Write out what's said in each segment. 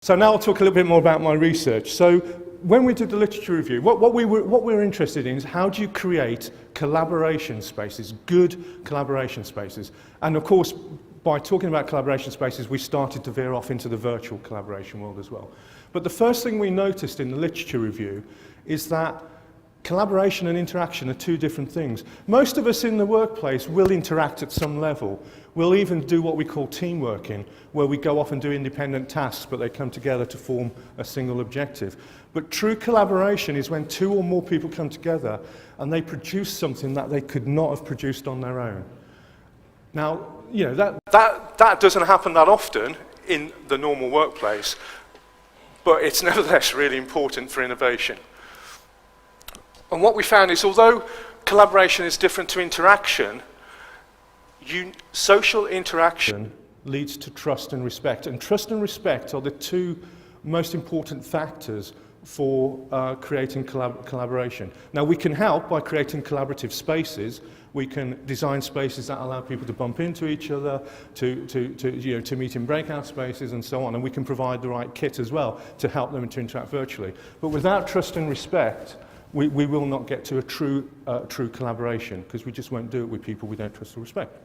So now I'll talk a little bit more about my research. So when we did the literature review, what we were interested in is how do you create collaboration spaces, good collaboration spaces. And of course, by talking about collaboration spaces, we started to veer off into the virtual collaboration world as well. But the first thing we noticed in the literature review is that collaboration and interaction are two different things. Most of us in the workplace will interact at some level. We'll even do what we call team working, where we go off and do independent tasks, but they come together to form a single objective. But true collaboration is when two or more people come together and they produce something that they could not have produced on their own. Now, you know, that doesn't happen that often in the normal workplace, but it's nevertheless really important for innovation. And what we found is, although collaboration is different to interaction, social interaction leads to trust and respect. And trust and respect are the two most important factors for creating collaboration. Now, we can help by creating collaborative spaces. We can design spaces that allow people to bump into each other, to meet in breakout spaces and so on. And we can provide the right kit as well to help them to interact virtually. But without trust and respect, we will not get to a true collaboration, because we just won't do it with people we don't trust or respect.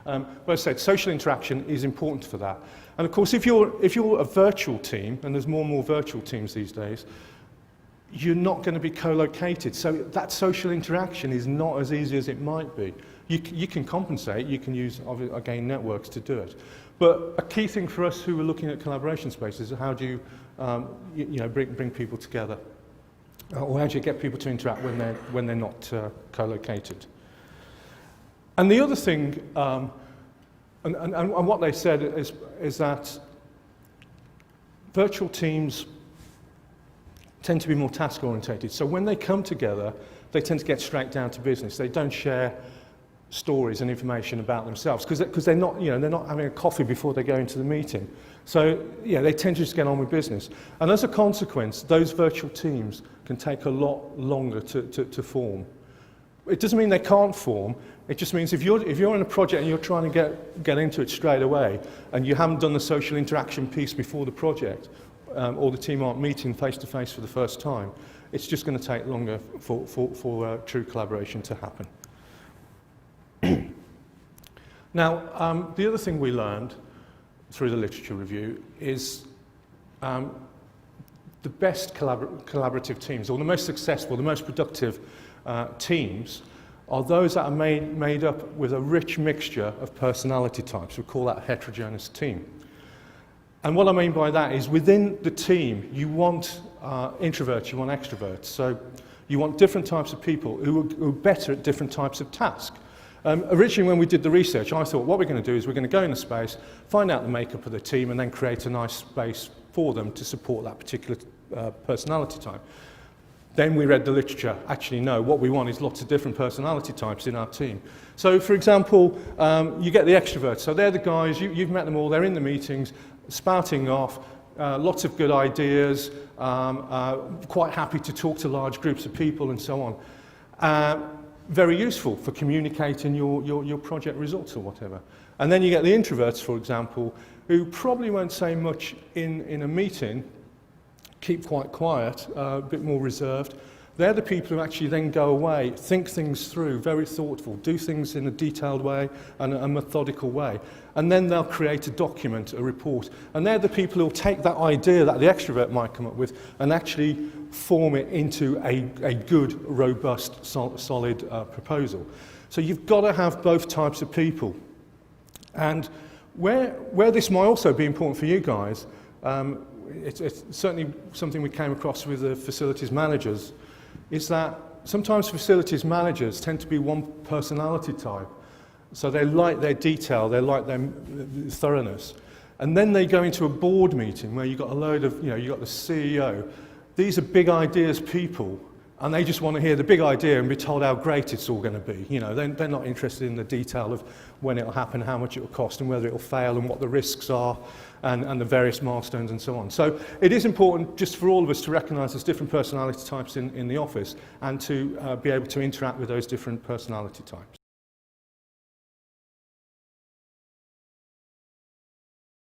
But as I said, social interaction is important for that. And of course, if you're a virtual team, and there's more and more virtual teams these days, you're not going to be co-located. So that social interaction is not as easy as it might be. You can compensate, you can use, again, networks to do it. But a key thing for us who are looking at collaboration spaces is how do you bring people together? Or how do you get people to interact when they're not co-located? And the other thing, and what they said is that virtual teams tend to be more task-orientated. So when they come together, they tend to get straight down to business. They don't share stories and information about themselves because they're not having a coffee before they go into the meeting. So yeah, they tend to just get on with business. And as a consequence, those virtual teams can take a lot longer to form. It doesn't mean they can't form. It just means if you're in a project and you're trying to get into it straight away, and you haven't done the social interaction piece before the project, or the team aren't meeting face to face for the first time, it's just going to take longer for true collaboration to happen. Now, the other thing we learned through the literature review is the best collaborative teams, or the most successful, the most productive teams, are those that are made up with a rich mixture of personality types. We call that a heterogeneous team. And what I mean by that is within the team, you want introverts, you want extroverts. So you want different types of people who are better at different types of tasks. Originally, when we did the research, I thought what we're going to do is we're going to go in the space, find out the makeup of the team, and then create a nice space for them to support that particular personality type. Then we read the literature. Actually, no, what we want is lots of different personality types in our team. So, for example, you get the extroverts. So they're the guys, you've met them all, they're in the meetings, spouting off, lots of good ideas, quite happy to talk to large groups of people and so on. Very useful for communicating your project results or whatever. And then you get the introverts, for example, who probably won't say much in a meeting, keep quite quiet, a bit more reserved. They're the people who actually then go away, think things through, very thoughtful, do things in a detailed way and a methodical way. And then they'll create a document, a report. And they're the people who'll take that idea that the extrovert might come up with and actually form it into a good, robust, solid proposal. So you've got to have both types of people. And where this might also be important for you guys, it's certainly something we came across with the facilities managers, is that sometimes facilities managers tend to be one personality type. So they like their detail, they like their thoroughness. And then they go into a board meeting where you've got a load of, you've got the CEO. These are big ideas people, and they just want to hear the big idea and be told how great it's all going to be. They're not interested in the detail of when it'll happen, how much it'll cost, and whether it'll fail, and what the risks are, and the various milestones and so on. So it is important just for all of us to recognise there's different personality types in the office, and to be able to interact with those different personality types.